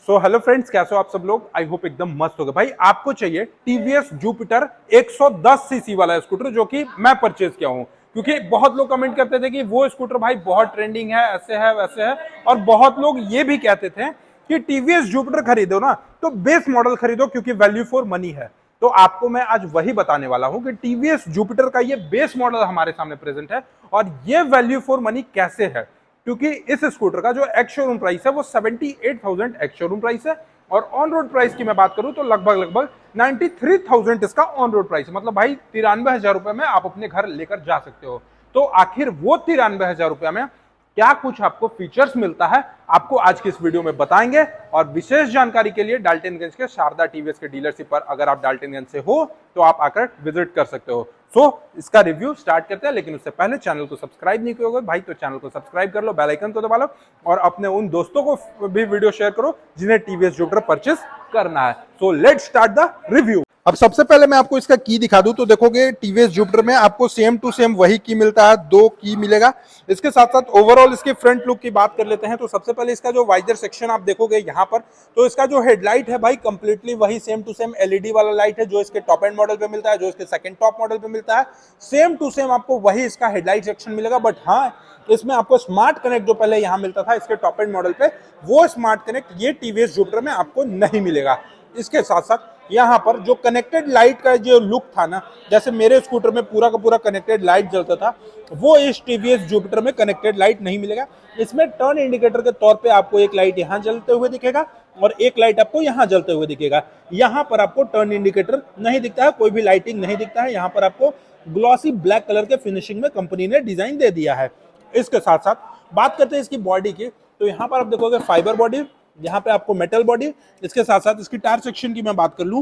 So hello friends, कैसे हो आप सब लोग। आई होप एकदम मस्त हो गए। भाई आपको चाहिए टीवीएस जुपिटर 110 सीसी वाला स्कूटर जो कि मैं परचेज किया हूं, क्योंकि बहुत लोग कमेंट करते थे कि वो स्कूटर भाई बहुत ट्रेंडिंग है, ऐसे है वैसे है। और बहुत लोग ये भी कहते थे कि टीवीएस जुपिटर खरीदो ना तो बेस मॉडल खरीदो क्योंकि वैल्यू फॉर मनी है। तो आपको मैं आज वही बताने वाला हूं कि टीवीएस जुपिटर का ये बेस मॉडल हमारे सामने प्रेजेंट है और ये वैल्यू फॉर मनी कैसे है, क्योंकि इस स्कूटर का जो एक्स शोरूम प्राइस है वो 78,000 एक्स शोरूम प्राइस है और ऑन रोड प्राइस की मैं बात करूं तो लगभग 93,000 इसका ऑन रोड प्राइस है। मतलब भाई 93,000 रुपए में आप अपने घर लेकर जा सकते हो। तो आखिर वो 93,000 रुपए में क्या कुछ आपको फीचर्स मिलता है, आपको आज की इस वीडियो में बताएंगे। और विशेष जानकारी के लिए डाल्टनगंज के शारदा टीवीएस के डीलरशिप पर अगर आप डाल्टनगंज से हो तो आप आकर विजिट कर सकते हो। इसका रिव्यू स्टार्ट करते हैं, लेकिन उससे पहले चैनल को सब्सक्राइब नहीं किया होगा भाई तो चैनल को सब्सक्राइब कर लो, बेल आइकन को दबा लो और अपने उन दोस्तों को भी वीडियो शेयर करो जिन्हें टीवीएस जुपिटर परचेस करना है। Let's start the review. अब सबसे पहले मैं आपको इसका की दिखा दूं तो देखोगे टीवीएस जुपिटर में आपको सेम टू सेम वही की मिलता है, 2 की मिलेगा। इसके साथ साथ ओवरऑल इसके फ्रंट लुक की बात कर लेते हैं तो सबसे पहले इसका जो वाइजर सेक्शन आप देखोगे यहाँ पर, तो इसका जो हेडलाइट है भाई कंप्लीटली वही सेम टू सेम एलईडी वाला लाइट है जो इसके टॉप एंड मॉडल पे मिलता है, जो इसके सेकंड टॉप मॉडल पे मिलता है। सेम टू सेम आपको वही इसका हेडलाइट सेक्शन मिलेगा, बट हाँ इसमें आपको स्मार्ट कनेक्ट जो पहले यहाँ मिलता था इसके टॉप एंड मॉडल पे, वो स्मार्ट कनेक्ट ये टीवीएस जुपिटर में आपको नहीं मिलेगा। इसके साथ साथ यहाँ पर जो कनेक्टेड लाइट का जो लुक था ना, जैसे मेरे स्कूटर में पूरा का पूरा कनेक्टेड लाइट जलता था, वो इस टीवीएस जुपिटर में कनेक्टेड लाइट नहीं मिलेगा। इसमें टर्न इंडिकेटर के तौर पे आपको एक लाइट यहाँ जलते हुए दिखेगा और एक लाइट आपको यहाँ जलते हुए दिखेगा। यहाँ पर आपको टर्न इंडिकेटर नहीं दिखता है, कोई भी लाइटिंग नहीं दिखता है। यहाँ पर आपको ग्लॉसी ब्लैक कलर के फिनिशिंग में कंपनी ने डिजाइन दे दिया है। इसके साथ साथ बात करते हैं इसकी बॉडी की, तो यहाँ पर आप देखोगे फाइबर बॉडी, यहाँ पे आपको मेटल बॉडी। इसके साथ साथ इसकी टायर सेक्शन की मैं बात कर लूं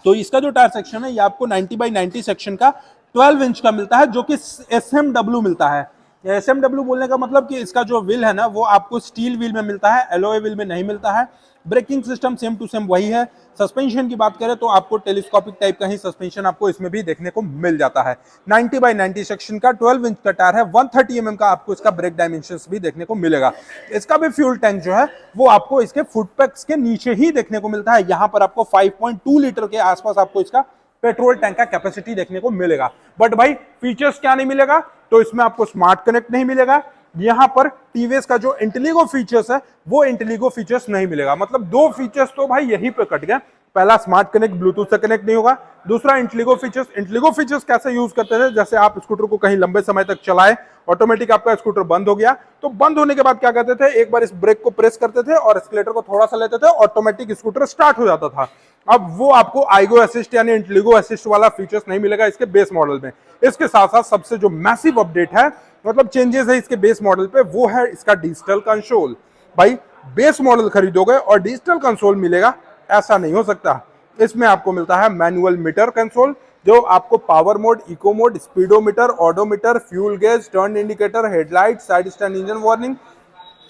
तो इसका जो टायर सेक्शन है ये आपको 90/90 सेक्शन का 12 इंच का मिलता है, जो कि SMW मिलता है। SMW बोलने का मतलब कि इसका जो व्हील है ना वो आपको स्टील व्हील में मिलता है, एलॉय व्हील में नहीं मिलता है। Braking system same to same वही है। सस्पेंशन की बात करें तो आपको टेलीस्कोपिक टाइप का ही सस्पेंशन आपको इसमें भी देखने को मिल जाता है। 90/90 सेक्शन का 12 इंच का टायर है, 130 mm का आपको इसका ब्रेक डायमेंशंस भी देखने को मिलेगा। इसका भी फ्यूल टैंक जो है वो आपको इसके फुटपैक्स के नीचे ही देखने को मिलता है। यहाँ पर आपको 5.2 लीटर के आसपास आपको इसका पेट्रोल टैंक का कैपेसिटी देखने को मिलेगा। बट भाई फीचर्स क्या नहीं मिलेगा, तो इसमें आपको स्मार्ट कनेक्ट नहीं मिलेगा। यहां पर टीवीएस का जो इंटेलिगो फीचर्स है वो इंटेलिगो फीचर्स नहीं मिलेगा। मतलब 2 फीचर्स तो भाई यहीं पे कट गए। पहला स्मार्ट कनेक्ट ब्लूटूथ से कनेक्ट नहीं होगा, दूसरा इंटेलिगो फीचर्स। इंटेलिगो फीचर्स कैसे यूज करते थे, जैसे आप स्कूटर को कहीं लंबे समय तक चलाए, ऑटोमेटिक आपका स्कूटर बंद हो गया तो बंद होने के बाद क्या करते थे, एक बार इस ब्रेक को प्रेस करते थे और एक्सीलरेटर को थोड़ा सा लेते थे, ऑटोमेटिक स्कूटर स्टार्ट हो जाता था। अब वो आपको आईगो असिस्ट यानी इंटेलिगो असिस्ट वाला फीचर्स नहीं मिलेगा इसके बेस मॉडल में। इसके साथ साथ सबसे जो मैसिव अपडेट है, मतलब चेंजेस है इसके बेस मॉडल पे, वो है इसका डिजिटल कंसोल। भाई बेस मॉडल खरीदोगे और डिजिटल कंसोल मिलेगा, ऐसा नहीं हो सकता। इसमें आपको मिलता है मैनुअल मीटर कंसोल जो आपको power mode, eco mode, speedometer, odometer, fuel gauge, turn indicator, headlight, side stand engine warning,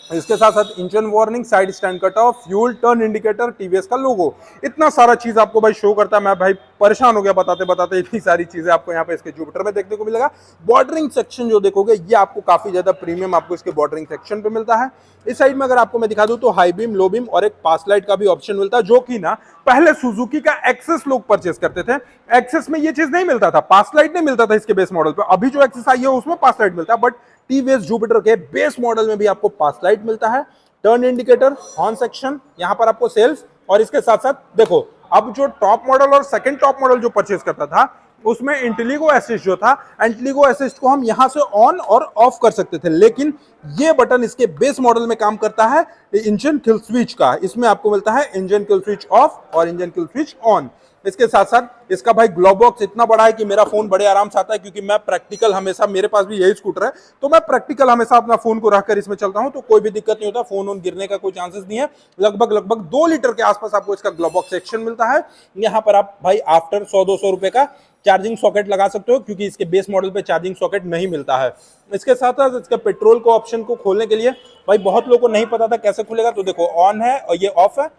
इसके साथ साथ engine warning, side stand cut off, fuel, turn indicator, TVS का लोगो, इतना सारा चीज आपको भाई शो करता है। मैं भाई परेशान हो गया बताते बताते, इतनी सारी चीजें आपको यहाँ पे इसके जुपिटर में देखने को मिलेगा। बॉर्डरिंग सेक्शन जो देखोगे ये आपको काफी ज्यादा प्रीमियम आपको इसके बॉर्डरिंग सेक्शन पे मिलता है। इस साइड में अगर आपको मैं दिखा दूं तो हाई बीम, लो बीम और एक पास लाइट का भी ऑप्शन मिलता है, जो कि ना पहले सुजुकी का एक्सेस लोग परचेस करते थे। एक्सेस में ये चीज नहीं मिलता था, पास लाइट नहीं मिलता था इसके बेस मॉडल पे। अभी जो एक्सेस आई है उसमें पास लाइट मिलता है, बट टीवीएस जुपिटर के बेस मॉडल में भी आपको पास लाइट मिलता है, टर्न इंडिकेटर, हॉर्न सेक्शन, यहां पर आपको सेल्फ। और इसके साथ साथ देखो अब जो टॉप मॉडल और सेकंड टॉप मॉडल जो परचेस करता था उसमें इंटेलिगो असिस्ट जो था, इंटेलिगो असिस्ट को हम यहां से ऑन और ऑफ कर सकते थे, लेकिन ये बटन इसके बेस मॉडल में काम करता है इंजन किल स्विच का। इसमें आपको मिलता है इंजन किल स्विच ऑफ और इंजन किल स्विच ऑन। इसके साथ साथ इसका भाई ग्लोव बॉक्स इतना बड़ा है कि मेरा फोन बड़े आराम से आता है, क्योंकि मैं प्रैक्टिकल हमेशा, मेरे पास भी यही स्कूटर है तो मैं प्रैक्टिकल हमेशा अपना फोन को रखकर इसमें चलता हूं, तो कोई भी दिक्कत नहीं होता, फोन गिरने का कोई चांसेस नहीं है। लगभग 2 लीटर के आसपास आपको इसका ग्लोव बॉक्स सेक्शन मिलता है। यहाँ पर आप भाई आफ्टर 100-200 रुपए का चार्जिंग सॉकेट लगा सकते हो, क्योंकि इसके बेस मॉडल पे चार्जिंग सॉकेट नहीं मिलता है। इसके साथ साथ इसके पेट्रोल को ऑप्शन को खोलने के लिए भाई बहुत लोगों को नहीं पता था कैसे खुलेगा, तो देखो ऑन है और ये ऑफ है,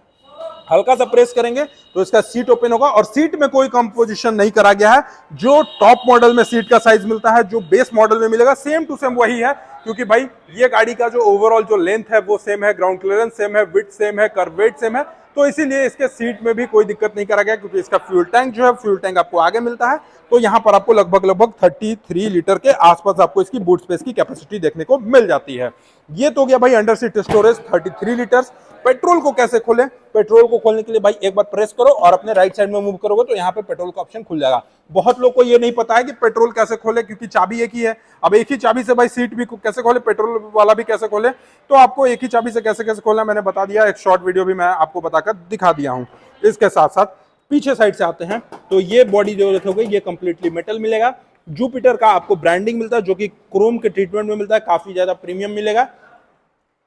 हल्का सा प्रेस करेंगे तो इसका सीट ओपन होगा और सीट में कोई कंपोजिशन नहीं करा गया है। जो टॉप मॉडल में सीट का साइज मिलता है, जो बेस मॉडल में मिलेगा, सेम टू सेम वही है। क्योंकि भाई ये गाड़ी का जो ओवरऑल जो लेंथ है वो सेम है, ग्राउंड क्लियरेंस सेम है, विड्थ सेम है, कर्वेट सेम है, तो इसीलिए इसके सीट में भी कोई दिक्कत नहीं करा गया। क्योंकि इसका फ्यूल टैंक जो है, फ्यूल टैंक आपको आगे मिलता है, तो यहाँ पर आपको लगभग 33 लीटर के आसपास आपको इसकी बूट स्पेस की कैपेसिटी देखने को मिल जाती है। ये तो गया भाई under seat storage 33 litres. Petrol को कैसे खोलें? पेट्रोल को खोलने के लिए भाई एक बार प्रेस करो और अपने राइट साइड में मूव करोगे तो यहाँ पे पेट्रोल का ऑप्शन खुल जाएगा। बहुत लोग को ये नहीं पता है कि पेट्रोल कैसे खोले, क्योंकि चाबी एक ही है। अब एक ही चाबी से भाई सीट भी कैसे खोले, पेट्रोल वाला भी कैसे खोले, तो आपको एक ही चाबी से कैसे कैसे खोलना मैंने बता दिया। एक शॉर्ट वीडियो भी मैं आपको बताकर दिखा दिया हूँ। इसके साथ साथ पीछे साइड से आते हैं तो ये बॉडी जो देखोगे ये कंप्लीटली मेटल मिलेगा। जुपिटर का आपको ब्रांडिंग मिलता है जो कि क्रोम के ट्रीटमेंट में मिलता है, काफी ज्यादा प्रीमियम मिलेगा।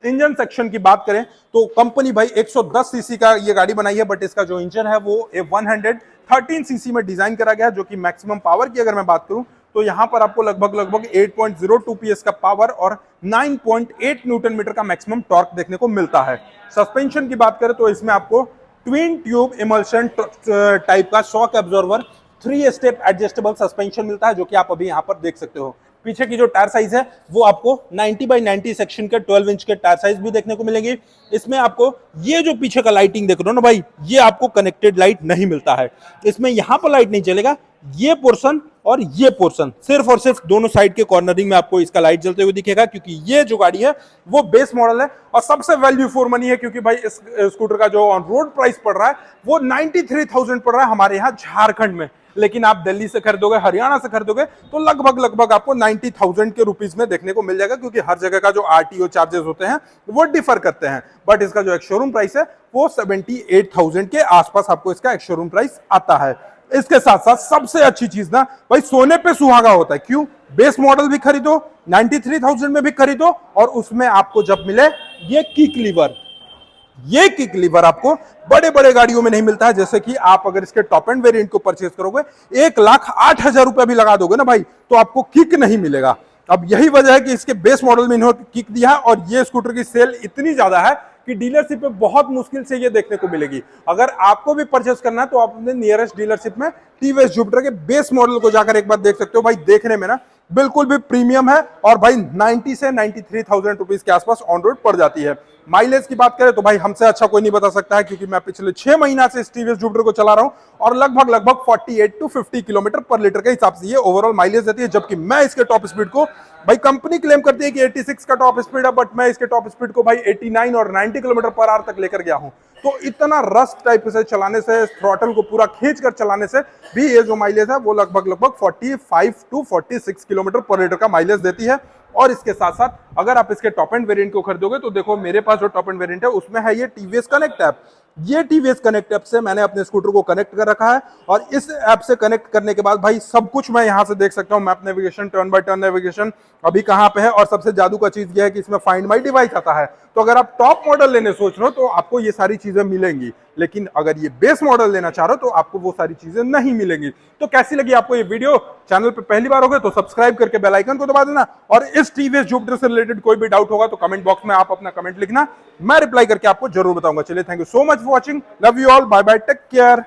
इंजन सेक्शन की बात करें तो कंपनी भाई 110 सीसी का ये गाड़ी बनाई है, बट इसका जो इंजन है वो 113 सीसी में डिजाइन करा गया है। जो कि मैक्सिमम पावर की अगर मैं बात करूं तो यहां पर आपको लगभग 8.02 पीएस का पावर और 9.8 न्यूटन मीटर का मैक्सिमम टॉर्क देखने को मिलता है। सस्पेंशन की बात करें तो इसमें आपको ट्विन ट्यूब इमल्शन टाइप का shock absorber 3 step adjustable suspension मिलता है, जो कि आप अभी यहां पर देख सकते हो। पीछे की जो टायर साइज है वो आपको 90x90 सेक्शन के 12 इंच के टायर साइज भी देखने को मिलेंगे। इसमें आपको ये जो पीछे का लाइटिंग देख रहे हो ना भाई, ये आपको कनेक्टेड लाइट नहीं मिलता है। इसमें यहां पर लाइट नहीं चलेगा, ये पोर्शन और ये पोर्शन सिर्फ और सिर्फ दोनों साइड के कॉर्नरिंग में आपको इसका लाइट जलते हुए दिखेगा। क्योंकि ये जो गाड़ी है वो बेस मॉडल है और सबसे वैल्यू फॉर मनी है। क्योंकि भाई इस स्कूटर का जो ऑन रोड प्राइस पड़ रहा है वो 93,000 पड़ रहा है हमारे यहाँ झारखंड में। लेकिन आप दिल्ली से खरीदोगे, हरियाणा से खरीदोगे तो लगभग आपको 90,000 के रुपीस में देखने को मिल जाएगा। क्योंकि हर जगह का जो आरटीओ चार्जेस होते हैं वो डिफर करते हैं। बट इसका जो एक शोरूम प्राइस है वो 78,000 के आसपास आपको इसका एक शोरूम प्राइस आता है। इसके साथ साथ सबसे अच्छी चीज ना भाई, सोने पे सुहागा होता है। क्यों? बेस मॉडल भी खरीदो, 93,000 में भी खरीदो और उसमें आपको जब मिले ये किक लीवर, ये किक लीवर आपको बड़े बड़े गाड़ियों में नहीं मिलता है। जैसे कि आप अगर इसके टॉप एंड वेरिएंट को परचेज करोगे 1,08,000 रुपए भी लगा दोगे ना भाई, तो आपको किक नहीं मिलेगा। अब यही वजह है कि इसके बेस मॉडल में इन्होंने किक दिया है और ये स्कूटर की सेल इतनी ज्यादा है कि डीलरशिप पे बहुत मुश्किल से ये देखने को मिलेगी। अगर आपको भी परचेस करना है तो आप अपने नियरेस्ट डीलरशिप में टीवीएस जुपिटर के बेस मॉडल को जाकर एक बार देख सकते हो। भाई देखने में ना बिल्कुल भी प्रीमियम है और भाई 90 से 93,000 रुपीज के आसपास ऑन रोड पड़ जाती है। माइलेज की बात करें तो भाई हमसे अच्छा कोई नहीं बता सकता है, क्योंकि मैं पिछले 6 महीना से इस टीवीएस जुपिटर को चला रहा हूं और लगभग 48 to 50 किलोमीटर पर लीटर के हिसाब से ये ओवरऑल माइलेज देती है। जबकि मैं इसके टॉप स्पीड को, भाई कंपनी क्लेम करती है कि 86 का टॉप स्पीड है, बट मैं इसके टॉप स्पीड को भाई 89 और 90 किलोमीटर पर आवर तक लेकर गया हूं। तो इतना रस टाइप से चलाने से, थ्रॉटल को पूरा खींच कर चलाने से भी ये जो माइलेज है वो लगभग 45 to 46 किलोमीटर पर लीटर का माइलेज देती है। और इसके साथ साथ अगर आप इसके टॉप एंड वेरिएंट को खरीदोगे तो देखो मेरे पास जो टॉप एंड वेरिएंट है उसमें है ये टीवीएस कनेक्ट ऐप। ये टीवीएस कनेक्ट ऐप से मैंने अपने स्कूटर को कनेक्ट कर रखा है और इस ऐप से कनेक्ट करने के बाद भाई सब कुछ मैं यहां से देख सकता हूं। Map navigation, turn by turn navigation, अभी कहां पे है। और सबसे जादू का चीज ये है कि इसमें फाइंड माय डिवाइस आता है। तो अगर आप टॉप मॉडल लेने सोच रहे हो तो आपको ये सारी चीजें मिलेंगी, लेकिन अगर ये बेस मॉडल लेना चाह रहे हो तो आपको वो सारी चीजें नहीं मिलेंगी। तो कैसी लगी आपको ये वीडियो? चैनल पे पहली बार हो गए तो सब्सक्राइब करके बेल आइकन को दबा देना। और इस टीवीएस जुपिटर से रिलेटेड कोई भी डाउट होगा तो कमेंट बॉक्स में आप अपना कमेंट लिखना, मैं रिप्लाई करके आपको जरूर बताऊंगा। चलिए, thank you so much for watching, love you all, bye bye, take care.